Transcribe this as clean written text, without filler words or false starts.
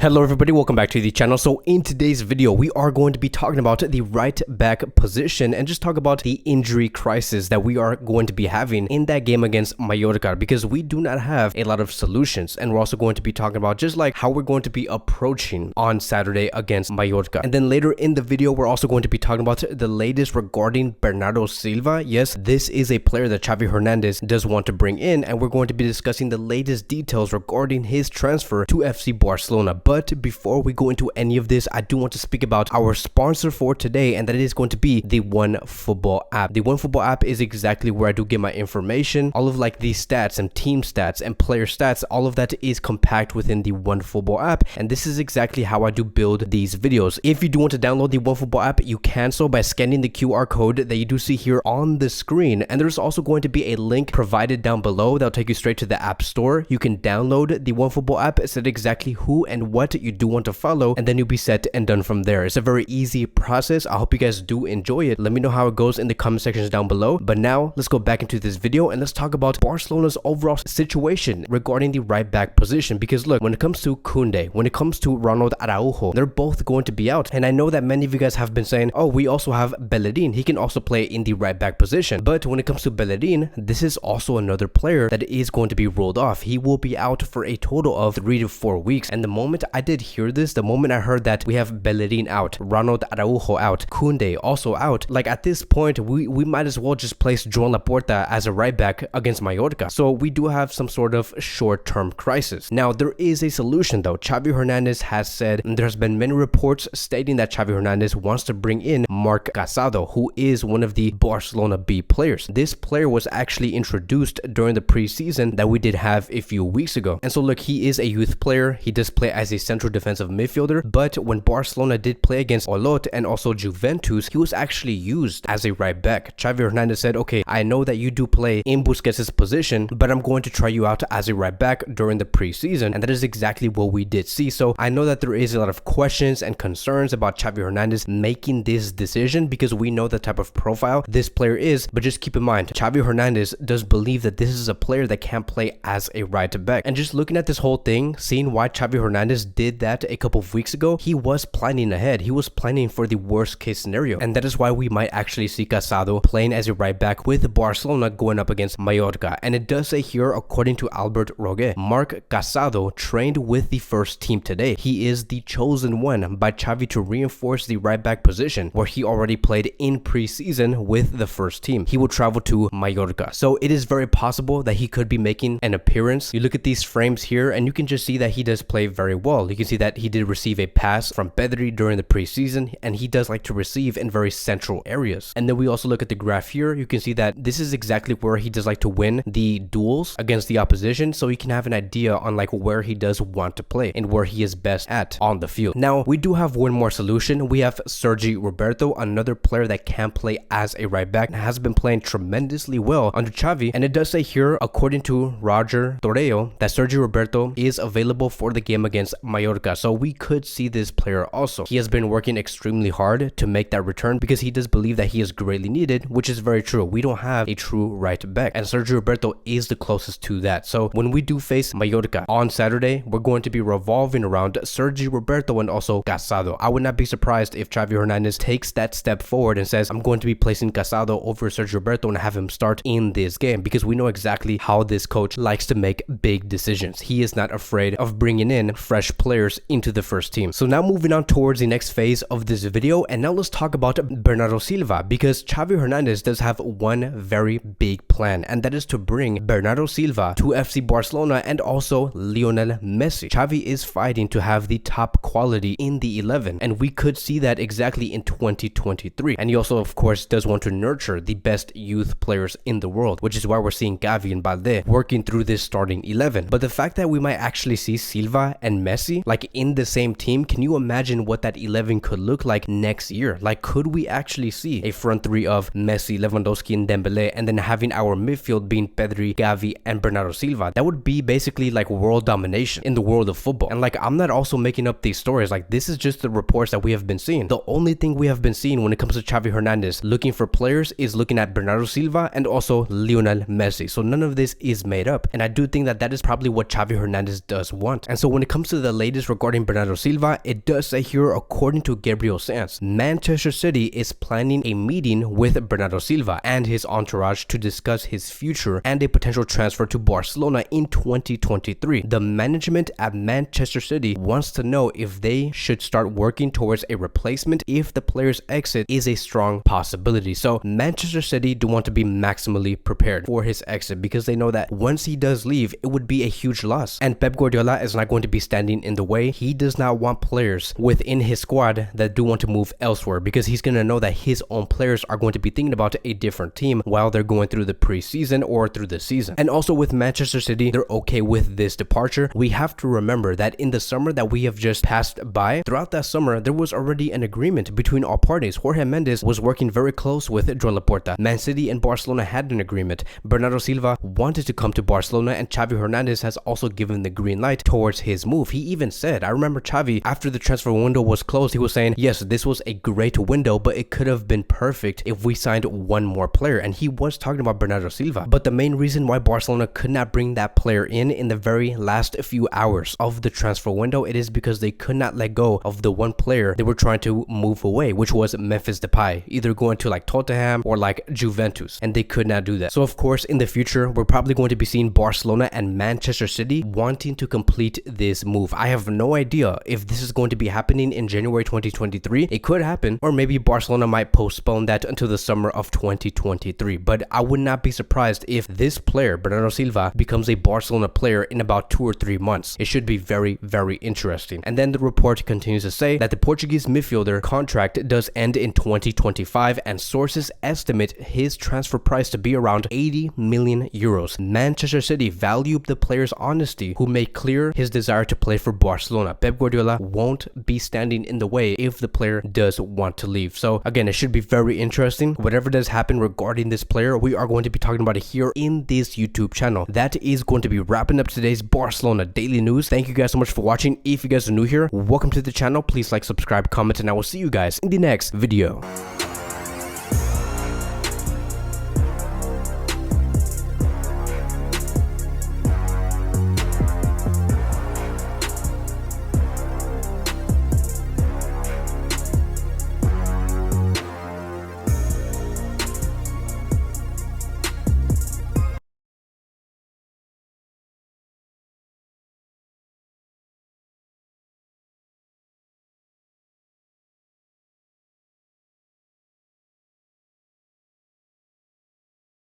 Hello everybody, welcome back to the channel. So in today's video, we are going to be talking about the right back position and just talk about the injury crisis that we are going to be having in that game against Mallorca, because we do not have a lot of solutions. And we're also going to be talking about just like how we're going to be approaching on Saturday against Mallorca. And then later in the video, we're also going to be talking about the latest regarding Bernardo Silva. Yes, this is a player that Xavi Hernandez does want to bring in, and we're going to be discussing the latest details regarding his transfer to FC Barcelona. But before we go into any of this, I do want to speak about our sponsor for today, and that is going to be the OneFootball app. The OneFootball app is exactly where I do get my information. All of like the stats and team stats and player stats, all of that is compact within the OneFootball app, and this is exactly how I do build these videos. If you do want to download the OneFootball app, you can so by scanning the QR code that you do see here on the screen, and there's also going to be a link provided down below that'll take you straight to the App Store. You can download the OneFootball app, set exactly who and what you do want to follow, and then you'll be set and done from there. It's a very easy process. I hope you guys do enjoy it. Let me know how it goes in the comment sections down below. But now let's go back into this video and let's talk about Barcelona's overall situation regarding the right back position, because look, when it comes to Koundé, when it comes to Ronald Araujo, they're both going to be out. And I know that many of you guys have been saying, oh, we also have Bellerin, he can also play in the right back position. But when it comes to Bellerin, this is also another player that is going to be rolled off. He will be out for a total of 3 to 4 weeks. And the moment I did hear this, the moment I heard that we have Bellerin out, Ronald Araujo out, Koundé also out, like at this point we might as well just place Joan Laporta as a right back against Mallorca. So we do have some sort of short-term crisis. Now there is a solution though. Xavi Hernandez has said, and there's been many reports stating that Xavi Hernandez wants to bring in Marc Casado, who is one of the Barcelona B players. This player was actually introduced during the preseason that we did have a few weeks ago. And so look, he is a youth player. He does play as a central defensive midfielder, but when Barcelona did play against Olot and also Juventus, he was actually used as a right back. Xavi Hernandez said, okay, I know that you do play in Busquets' position, but I'm going to try you out as a right back during the preseason, and that is exactly what we did see. So I know that there is a lot of questions and concerns about Xavi Hernandez making this decision, because we know the type of profile this player is, but just keep in mind, Xavi Hernandez does believe that this is a player that can play as a right back. And just looking at this whole thing, seeing why Xavi Hernandez did that a couple of weeks ago, he was planning ahead. He was planning for the worst case scenario, and that is why we might actually see Casado playing as a right back with Barcelona going up against Mallorca. And it does say here, according to Albert Rogue, Marc Casado trained with the first team today. He is the chosen one by Xavi to reinforce the right back position, where he already played in preseason with the first team. He will travel to Mallorca, so it is very possible that he could be making an appearance. You look at these frames here and you can just see that he does play very well. You can see that he did receive a pass from Pedri during the preseason, and he does like to receive in very central areas. And then we also look at the graph here. You can see that this is exactly where he does like to win the duels against the opposition, so you can have an idea on like where he does want to play and where he is best at on the field. Now we do have one more solution. We have Sergi Roberto, another player that can play as a right back and has been playing tremendously well under Xavi. And it does say here, according to Roger Torreo, that Sergi Roberto is available for the game against Mallorca. So we could see this player also. He has been working extremely hard to make that return, because he does believe that he is greatly needed, which is very true. We don't have a true right back, and Sergio Roberto is the closest to that. So when we do face Mallorca on Saturday, we're going to be revolving around Sergio Roberto and also Casado. I would not be surprised if Xavi Hernandez takes that step forward and says, I'm going to be placing Casado over Sergio Roberto and have him start in this game, because we know exactly how this coach likes to make big decisions. He is not afraid of bringing in fresh players into the first team. So now moving on towards the next phase of this video, and now let's talk about Bernardo Silva, because Xavi Hernandez does have one very big plan, and that is to bring Bernardo Silva to FC Barcelona and also Lionel Messi. Xavi is fighting to have the top quality in the 11, and we could see that exactly in 2023. And he also of course does want to nurture the best youth players in the world, which is why we're seeing Gavi and Balde working through this starting 11. But the fact that we might actually see Silva and Messi like in the same team, can you imagine what that 11 could look like next year? Like, could we actually see a front three of Messi, Lewandowski, and Dembele, and then having our midfield being Pedri, Gavi, and Bernardo Silva? That would be basically like world domination in the world of football. And like, I'm not also making up these stories. Like, this is just the reports that we have been seeing. The only thing we have been seeing when it comes to Xavi Hernandez looking for players is looking at Bernardo Silva and also Lionel Messi. So none of this is made up, and I do think that that is probably what Xavi Hernandez does want. And so when it comes to the the latest regarding Bernardo Silva, it does say here, according to Gabriel Sanz, Manchester City is planning a meeting with Bernardo Silva and his entourage to discuss his future and a potential transfer to Barcelona in 2023. The management at Manchester City wants to know if they should start working towards a replacement if the player's exit is a strong possibility. So Manchester City do want to be maximally prepared for his exit because they know that once he does leave, it would be a huge loss. And Pep Guardiola is not going to be standing in the way. He does not want players within his squad that do want to move elsewhere because he's going to know that his own players are going to be thinking about a different team while they're going through the preseason or through the season. And also with Manchester City, they're okay with this departure. We have to remember that in the summer that we have just passed by, throughout that summer, there was already an agreement between all parties. Jorge Mendes was working very close with Joan Laporta. Man City and Barcelona had an agreement. Bernardo Silva wanted to come to Barcelona, and Xavi Hernandez has also given the green light towards his move. He even said, I remember Xavi, after the transfer window was closed, he was saying, yes, this was a great window, but it could have been perfect if we signed one more player. And he was talking about Bernardo Silva. But the main reason why Barcelona could not bring that player in the very last few hours of the transfer window, it is because they could not let go of the one player they were trying to move away, which was Memphis Depay, either going to like Tottenham or like Juventus, and they could not do that. So of course, in the future, we're probably going to be seeing Barcelona and Manchester City wanting to complete this move. I have no idea if this is going to be happening in January 2023. It could happen, or maybe Barcelona might postpone that until the summer of 2023. But I would not be surprised if this player, Bernardo Silva, becomes a Barcelona player in about 2 or 3 months. It should be very, very interesting. And then the report continues to say that the Portuguese midfielder contract does end in 2025, and sources estimate his transfer price to be around 80 million euros. Manchester City valued the player's honesty, who made clear his desire to play for Barcelona. Pep Guardiola won't be standing in the way if the player does want to leave. So again, it should be very interesting. Whatever does happen regarding this player, we are going to be talking about it here in this YouTube channel. That is going to be wrapping up today's Barcelona daily news. Thank you guys so much for watching. If you guys are new here, welcome to the channel. Please like, subscribe, comment, and I will see you guys in the next video.